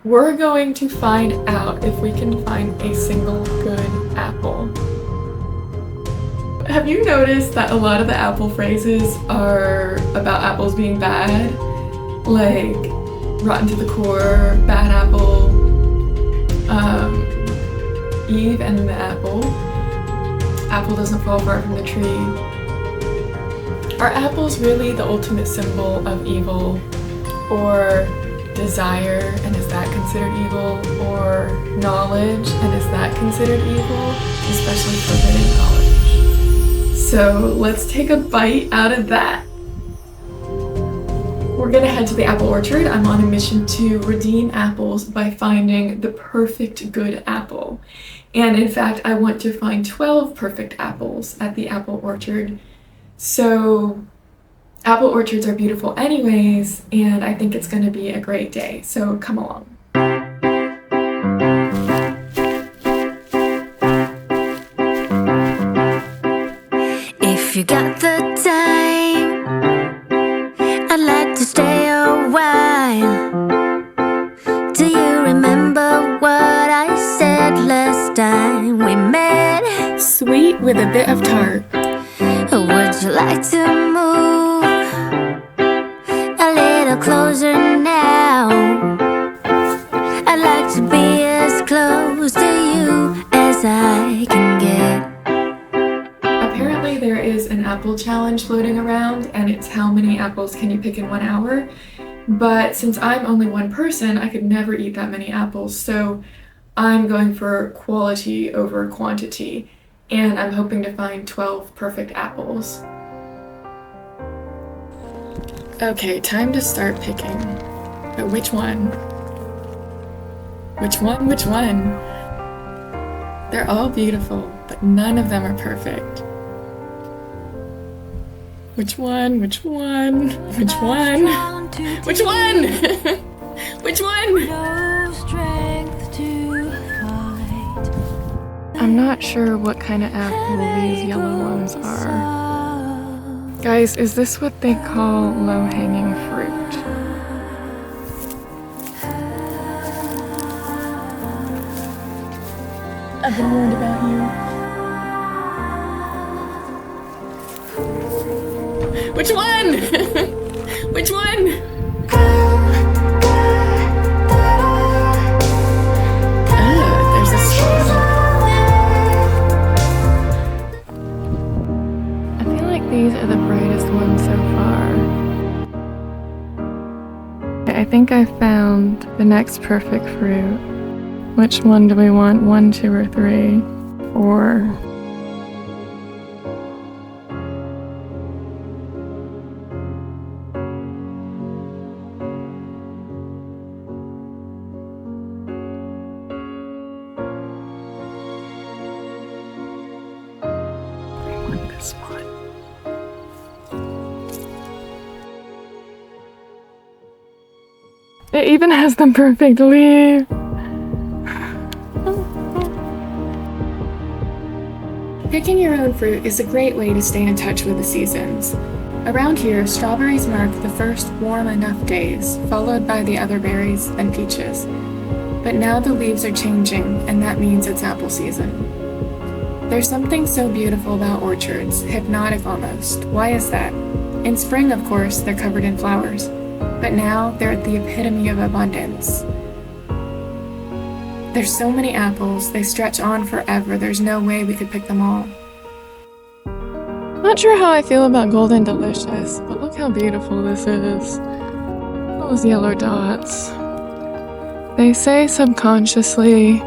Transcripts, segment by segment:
We're going to find out if we can find a single good apple. Have you noticed that a lot of the apple phrases are about apples being bad? Like, rotten to the core, bad apple, Eve and the apple doesn't fall far from the tree. Are apples really the ultimate symbol of evil, or desire, and is that considered evil, or knowledge, and is that considered evil, especially forbidden knowledge? So let's take a bite out of that. We're gonna head to the apple orchard. I'm on a mission to redeem apples by finding the perfect good apple. And in fact, I want to find 12 perfect apples at the apple orchard. So apple orchards are beautiful anyways, and I think it's gonna be a great day. So come along. If you got the time, I'd like to stay a while. Do you remember what I said last time we met? Sweet with a bit of tart. Would you like to move a little closer now? I'd like to be as close to you as I can get. Apparently there is an apple challenge floating around, and it's how many apples can you pick in 1 hour. But since I'm only one person, I could never eat that many apples, so I'm going for quality over quantity, and I'm hoping to find 12 perfect apples. Okay, time to start picking. But which one? Which one? Which one? They're all beautiful, but none of them are perfect. Which one? Which one? Which one? Which one? Which one? I'm not sure what kind of apple these yellow ones are. Guys, is this what they call low-hanging fruit? I've been warned about you. Which one? Which one? There's a straw. I feel like these are the brightest ones so far. I think I found the next perfect fruit. Which one do we want? 1, 2, or 3? 4. This one. It even has the perfect leaf. Picking your own fruit is a great way to stay in touch with the seasons. Around here, strawberries mark the first warm enough days, followed by the other berries, then peaches. But now the leaves are changing, and that means it's apple season. There's something so beautiful about orchards, hypnotic almost. Why is that? In spring, of course, they're covered in flowers, but now they're the epitome of abundance. There's so many apples, they stretch on forever. There's no way we could pick them all. Not sure how I feel about Golden Delicious, but look how beautiful this is. Those yellow dots. They say subconsciously,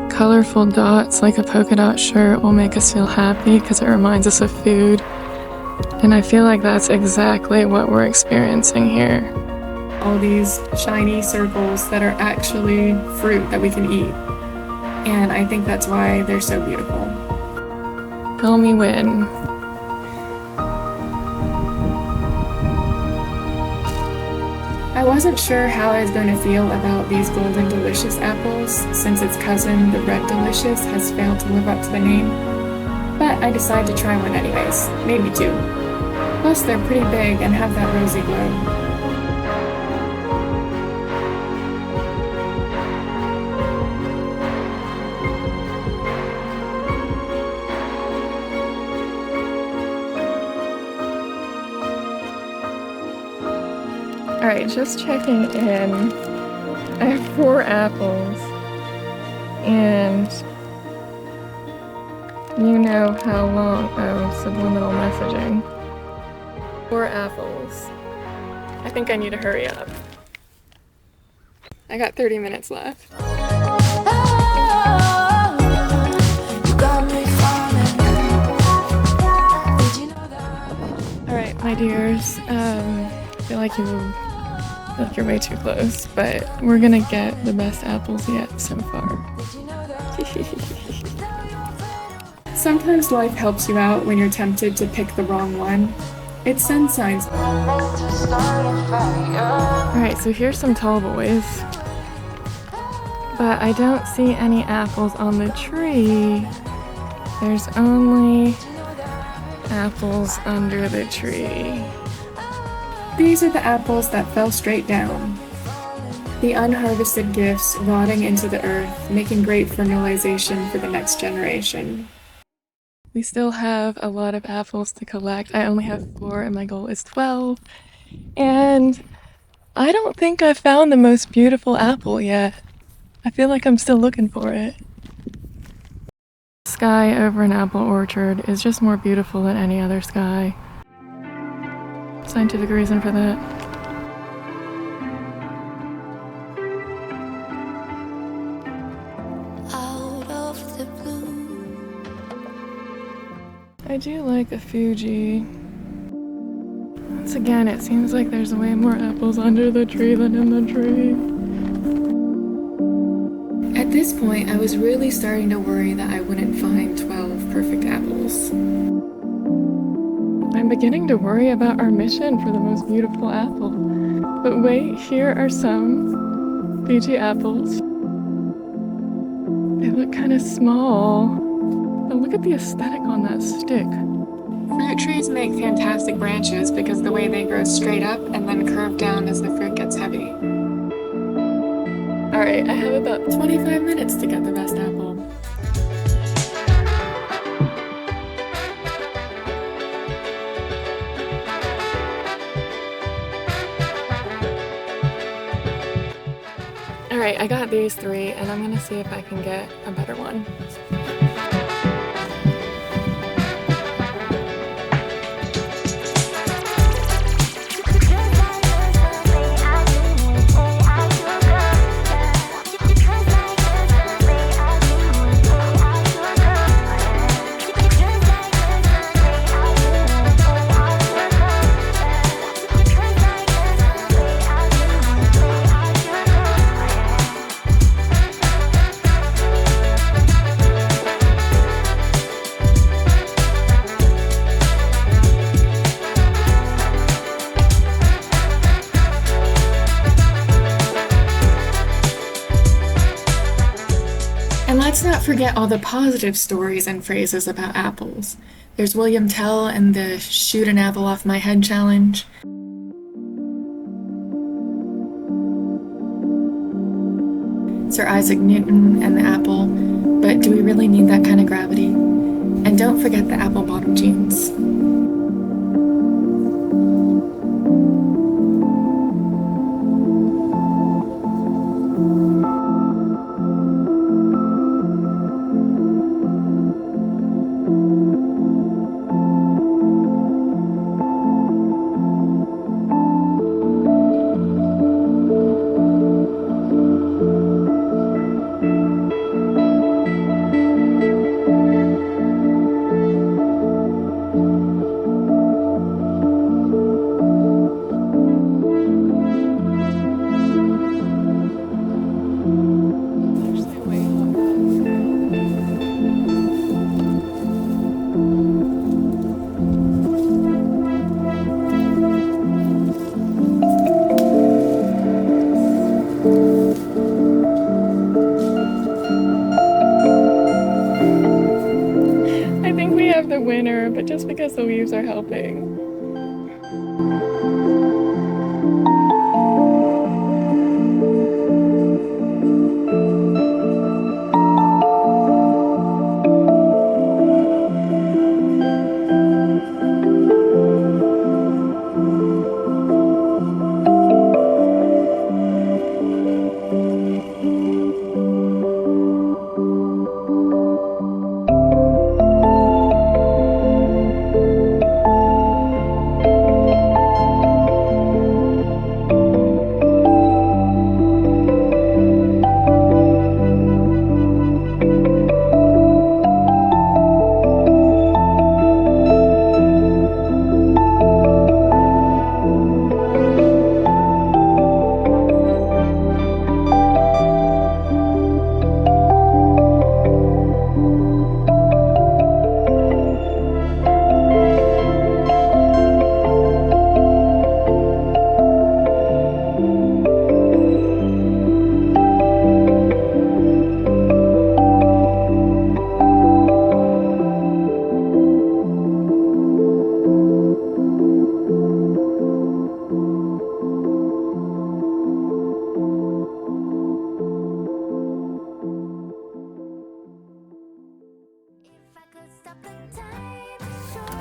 colorful dots like a polka dot shirt will make us feel happy because it reminds us of food. And I feel like that's exactly what we're experiencing here. All these shiny circles that are actually fruit that we can eat. And I think that's why they're so beautiful. Tell me when. I wasn't sure how I was going to feel about these Golden Delicious apples, since its cousin, the Red Delicious, has failed to live up to the name. But I decided to try one anyways, maybe 2. Plus they're pretty big and have that rosy glow. Alright, just checking in. I have 4 apples, and you know how long. Oh, subliminal messaging. 4 apples. I think I need to hurry up. I got 30 minutes left. Alright, my dears. I feel like you're way too close, but we're gonna get the best apples yet so far. Sometimes life helps you out when you're tempted to pick the wrong one. It sends signs. Alright, so here's some tall boys. But I don't see any apples on the tree. There's only apples under the tree. These are the apples that fell straight down. The unharvested gifts rotting into the earth, making great fertilization for the next generation. We still have a lot of apples to collect. I only have 4 and my goal is 12. And I don't think I've found the most beautiful apple yet. I feel like I'm still looking for it. The sky over an apple orchard is just more beautiful than any other sky. Scientific reason for that. Out of the blue. I do like a Fuji. Once again, it seems like there's way more apples under the tree than in the tree. At this point, I was really starting to worry that I wouldn't find 12 perfect apples. I'm beginning to worry about our mission for the most beautiful apple. But wait, here are some Fuji apples. They look kind of small. But look at the aesthetic on that stick. Fruit trees make fantastic branches because the way they grow straight up and then curve down as the fruit gets heavy. Alright, I have about 25 minutes to get the best apple. Alright, I got these 3 and I'm gonna see if I can get a better one. And let's not forget all the positive stories and phrases about apples. There's William Tell and the shoot an apple off my head challenge. Sir Isaac Newton and the apple, but do we really need that kind of gravity? And don't forget the apple bottom jeans. The winner, but just because the leaves are helping.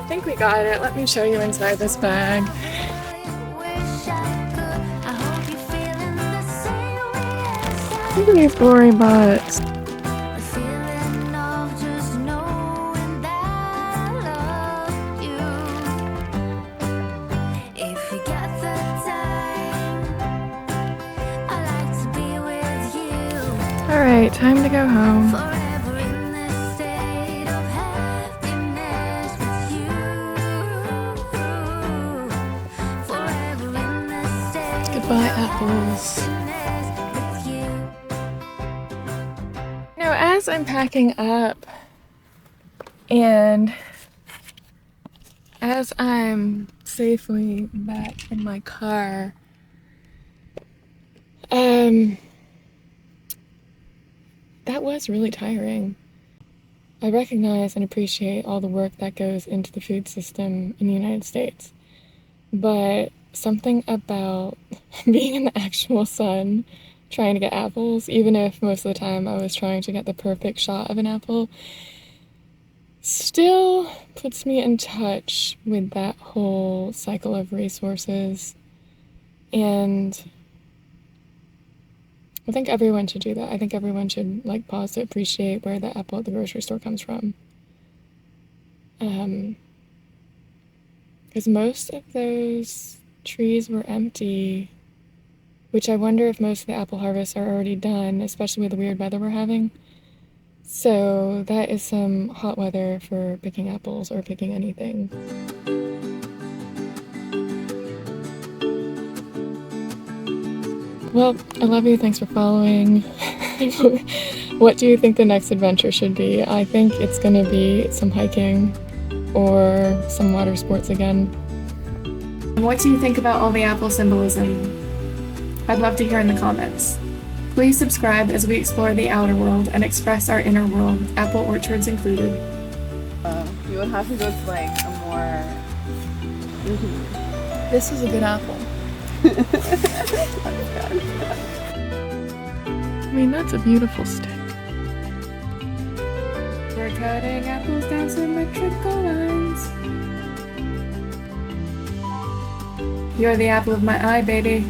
think we got it. Let me show you inside this bag. Look at these glory butts. Alright, time to go home. Goodbye, apples. Now, as I'm packing up and as I'm safely back in my car, that was really tiring. I recognize and appreciate all the work that goes into the food system in the United States, but something about being in the actual sun trying to get apples, even if most of the time I was trying to get the perfect shot of an apple, still puts me in touch with that whole cycle of resources. And I think everyone should do that. I think everyone should like pause to appreciate where the apple at the grocery store comes from. Because most of those trees were empty, which I wonder if most of the apple harvests are already done, especially with the weird weather we're having. So that is some hot weather for picking apples or picking anything. Well, I love you. Thanks for following. What do you think the next adventure should be? I think it's gonna be some hiking or some water sports again. What do you think about all the apple symbolism? I'd love to hear in the comments. Please subscribe as we explore the outer world and express our inner world, apple orchards included. You would have to go to like a more... This is a good apple. I mean, that's a beautiful stick. We're cutting apples down symmetrical lines. You're the apple of my eye, baby.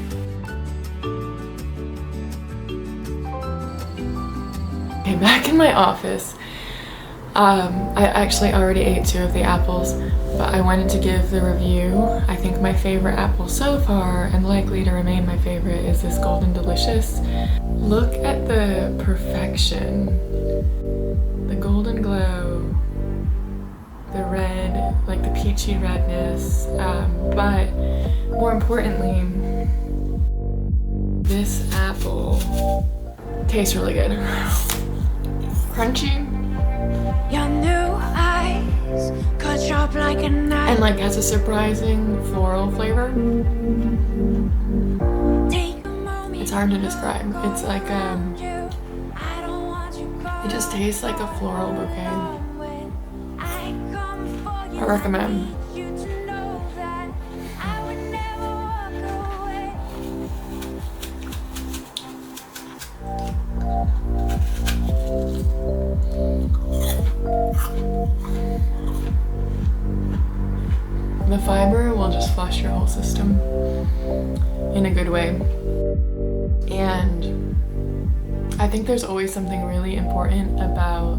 Okay, back in my office. I actually already ate 2 of the apples, but I wanted to give the review. I think my favorite apple so far, and likely to remain my favorite, is this Golden Delicious. Look at the perfection. The golden glow, the red, like the peachy redness, but more importantly, this apple tastes really good. Crunchy. Your new eyes cut sharp like a knife. And like has a surprising floral flavor. It's hard to describe. It's like it just tastes like a floral bouquet. I recommend. The fiber will just flush your whole system in a good way. And I think there's always something really important about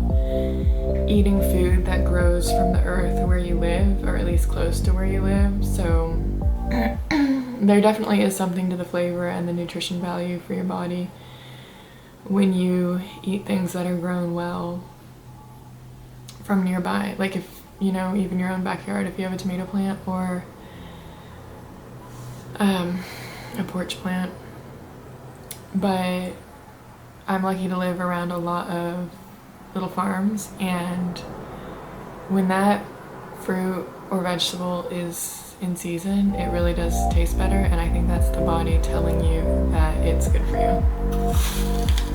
eating food that grows from the earth where you live, or at least close to where you live. So there definitely is something to the flavor and the nutrition value for your body when you eat things that are grown well from nearby. Like if, you know, even your own backyard, if you have a tomato plant or a porch plant. But I'm lucky to live around a lot of little farms, and when that fruit or vegetable is in season, it really does taste better, and I think that's the body telling you that it's good for you.